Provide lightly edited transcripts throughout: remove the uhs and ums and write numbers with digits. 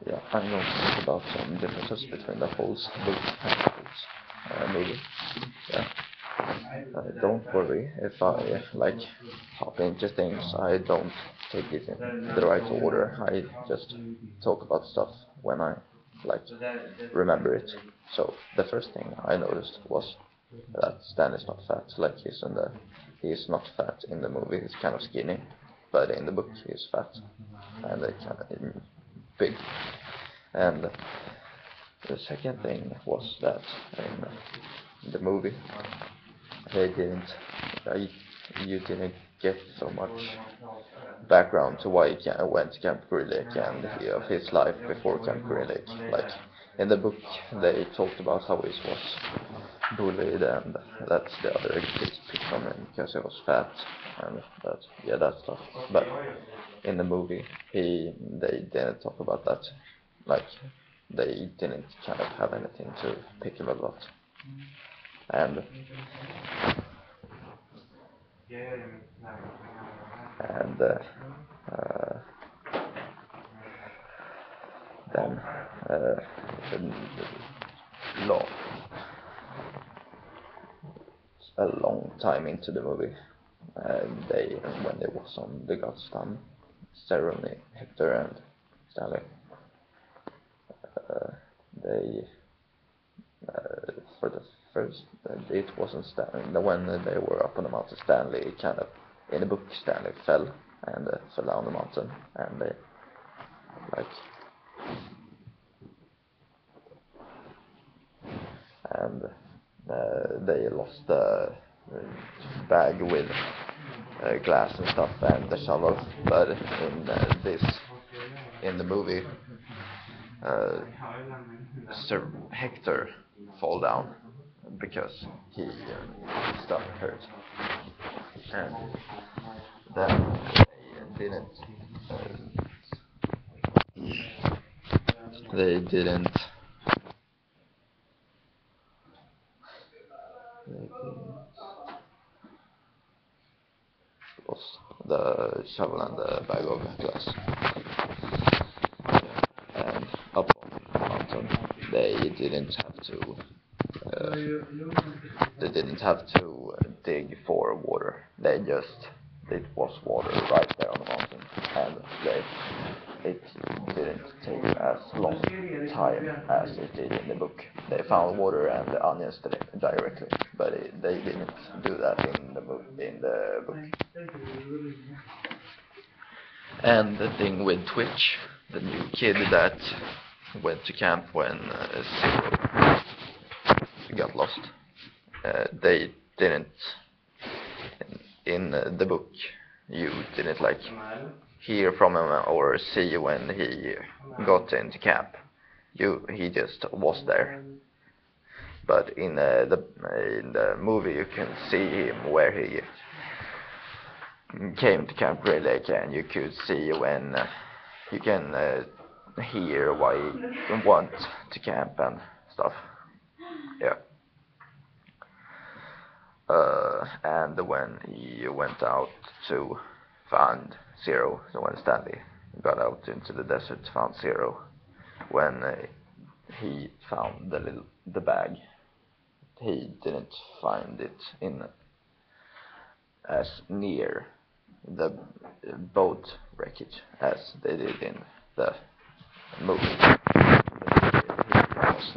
Yeah, I'm going to talk about some differences between the whole book and the whole movie. Yeah. Don't worry if I hop into things. I don't take it in the right order. I just talk about stuff when I like remember it. So the first thing I noticed was that Stan is not fat like he's not fat in the movie. He's kind of skinny, but in the book he's fat and kind of big. And the second thing was that in the movie they didn't, you didn't get so much background to why he went to Camp Green Lake and of his life before Camp Green Lake. Like in the book, they talked about how he was bullied and that the other kids picked on him because he was fat and that stuff. But in the movie, they didn't talk about that. Like they didn't kind of have anything to pick him about. And then long, a long time into the movie, when they was on the Godstam ceremony, Hector and Stanley, they for the first, it wasn't Stanley. When they were up on the mountain, Stanley kind of, in the book, Stanley fell down the mountain, and they like, and they lost the bag with glass and stuff and the shovel. But in the movie, Sir Hector fall down because his stomach hurt, and then they didn't lost the shovel and the bag of glass. And up on the mountain, they didn't have to dig for water. It was water right there on the mountain, and it didn't take as long time as it did in the book. They found water and the onions directly, but they didn't do that in the book. And the thing with Twitch, the new kid that went to camp when Zero got lost, they didn't, in the book, you didn't hear from him or see when he got into camp. He just was there. But in the movie, you can see him where he came to Camp Green Lake, and you could see when you can hear why he went to camp and stuff. Yeah. And when he went out to find Zero, so when Stanley got out into the desert, found Zero, when he found the bag, he didn't find it in as near the boat wreckage as they did in the movie. He was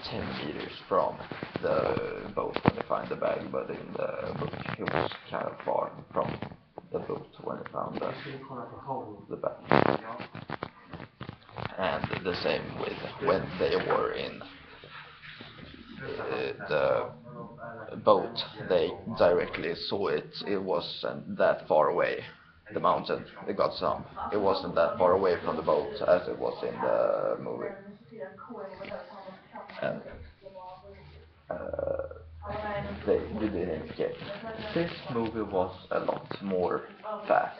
10 meters from the boat when they find the bag, but in the book he was kind of far from the boat when they found the bag. And the same with when they were in the boat, they directly saw it. It wasn't that far away. The mountain, the Godsam, it wasn't that far away from the boat as it was in the movie. And you didn't get. This movie was a lot more fast.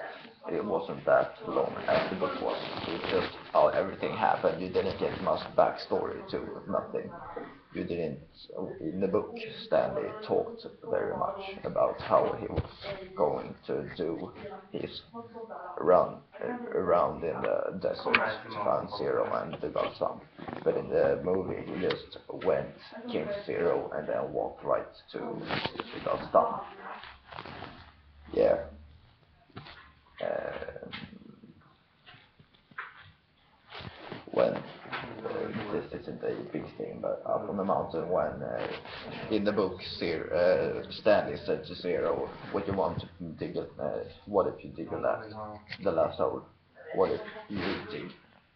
It wasn't that long as the book was. It just how everything happened. You didn't get much backstory to nothing. you didn't, in the book, Stanley talked very much about how he was going to do his run around in the desert to find Zero and the God's Son. But in the movie, he just came to Zero, and then walked right to the God's Son. Yeah. When this isn't a big thing, but up on the mountain, when in the book Stanley said to Zero, "What you want to dig? What if you dig the last hole? What if you dig,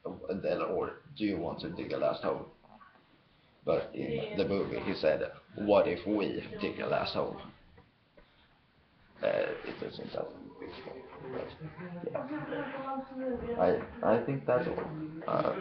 or do you want to dig a last hole?" But in the movie, he said, "What if we dig a last hole?" It isn't that big thing, but yeah. I think that's all.